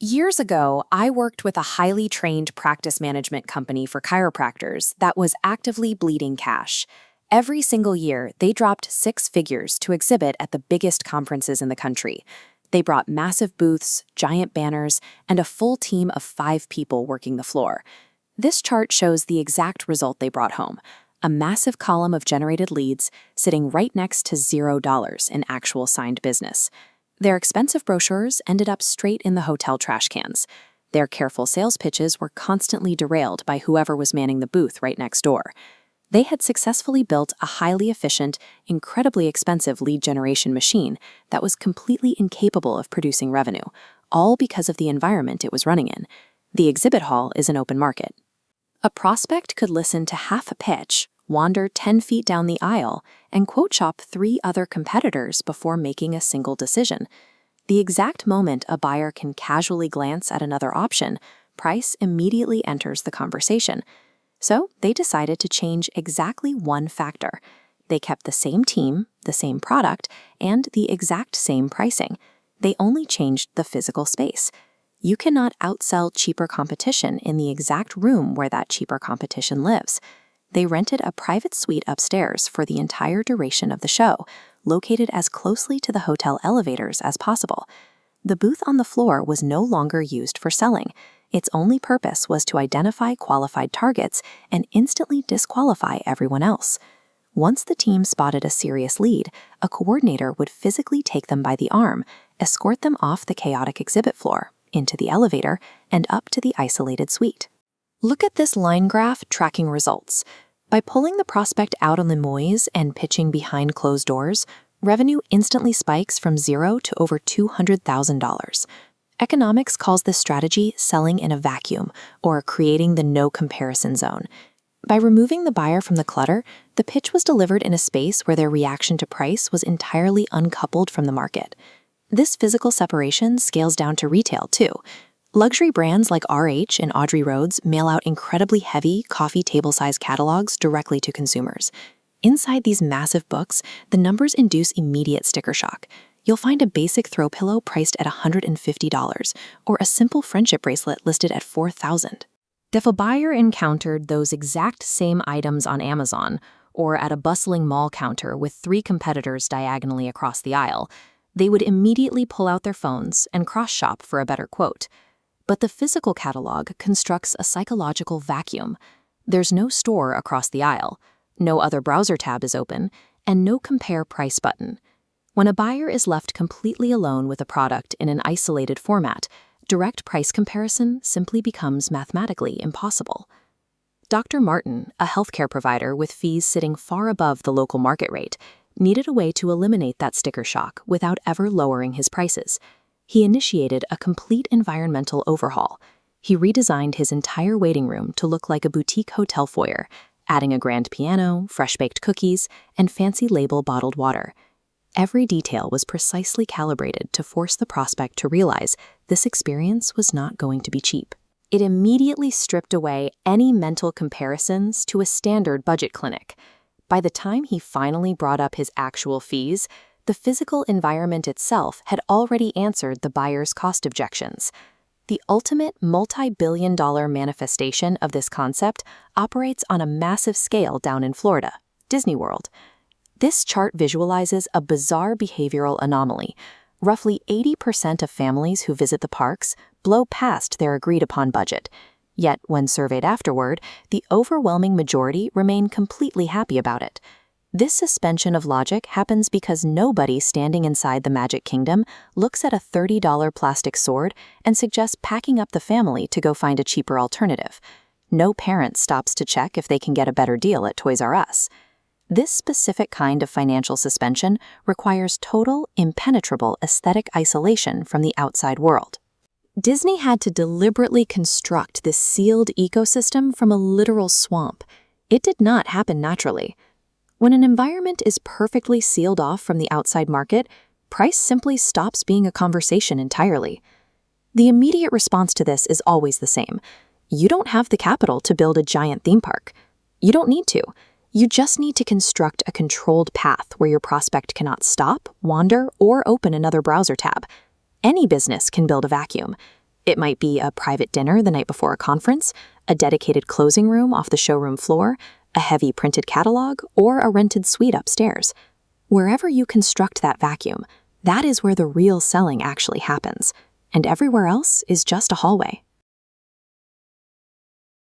Years ago, I worked with a highly trained practice management company for chiropractors that was actively bleeding cash. Every single year, they dropped six figures to exhibit at the biggest conferences in the country. They brought massive booths, giant banners, and a full team of 5 people working the floor. This chart shows the exact result they brought home: a massive column of generated leads sitting right next to $0 in actual signed business. Their expensive brochures ended up straight in the hotel trash cans. Their careful sales pitches were constantly derailed by whoever was manning the booth right next door. They had successfully built a highly efficient, incredibly expensive lead generation machine that was completely incapable of producing revenue, all because of the environment it was running in. The exhibit hall is an open market. A prospect could listen to half a pitch, wander 10 feet down the aisle, and quote shop 3 other competitors before making a single decision. The exact moment a buyer can casually glance at another option, price immediately enters the conversation. So they decided to change exactly one factor. They kept the same team, the same product, and the exact same pricing. They only changed the physical space. You cannot outsell cheaper competition in the exact room where that cheaper competition lives. They rented a private suite upstairs for the entire duration of the show, located as closely to the hotel elevators as possible. The booth on the floor was no longer used for selling. Its only purpose was to identify qualified targets and instantly disqualify everyone else. Once the team spotted a serious lead, a coordinator would physically take them by the arm, escort them off the chaotic exhibit floor, into the elevator, and up to the isolated suite. Look at this line graph tracking results. By pulling the prospect out on the moise and pitching behind closed doors, revenue instantly spikes from $0 to over $200,000. Economics calls this strategy selling in a vacuum, or creating the no comparison zone. By removing the buyer from the clutter, the pitch was delivered in a space where their reaction to price was entirely uncoupled from the market. This physical separation scales down to retail, too. Luxury brands like RH and Audrey Rhodes mail out incredibly heavy, coffee table-size catalogs directly to consumers. Inside these massive books, the numbers induce immediate sticker shock. You'll find a basic throw pillow priced at $150, or a simple friendship bracelet listed at $4,000. If a buyer encountered those exact same items on Amazon, or at a bustling mall counter with 3 competitors diagonally across the aisle, they would immediately pull out their phones and cross-shop for a better quote. But the physical catalog constructs a psychological vacuum. There's no store across the aisle, no other browser tab is open, and no compare price button. When a buyer is left completely alone with a product in an isolated format, direct price comparison simply becomes mathematically impossible. Dr. Martin, a healthcare provider with fees sitting far above the local market rate, needed a way to eliminate that sticker shock without ever lowering his prices. He initiated a complete environmental overhaul. He redesigned his entire waiting room to look like a boutique hotel foyer, adding a grand piano, fresh-baked cookies, and fancy label bottled water. Every detail was precisely calibrated to force the prospect to realize this experience was not going to be cheap. It immediately stripped away any mental comparisons to a standard budget clinic. By the time he finally brought up his actual fees, the physical environment itself had already answered the buyer's cost objections. The ultimate multi-billion-dollar manifestation of this concept operates on a massive scale down in Florida, Disney World. This chart visualizes a bizarre behavioral anomaly. Roughly 80% of families who visit the parks blow past their agreed-upon budget. Yet, when surveyed afterward, the overwhelming majority remain completely happy about it. This suspension of logic happens because nobody standing inside the Magic Kingdom looks at a $30 plastic sword and suggests packing up the family to go find a cheaper alternative. No parent stops to check if they can get a better deal at Toys R Us. This specific kind of financial suspension requires total, impenetrable aesthetic isolation from the outside world. Disney had to deliberately construct this sealed ecosystem from a literal swamp. It did not happen naturally. When an environment is perfectly sealed off from the outside market, price simply stops being a conversation entirely. The immediate response to this is always the same. You don't have the capital to build a giant theme park. You don't need to. You just need to construct a controlled path where your prospect cannot stop, wander, or open another browser tab. Any business can build a vacuum. It might be a private dinner the night before a conference, a dedicated closing room off the showroom floor, a heavy printed catalog, or a rented suite upstairs. Wherever you construct that vacuum, that is where the real selling actually happens, and everywhere else is just a hallway.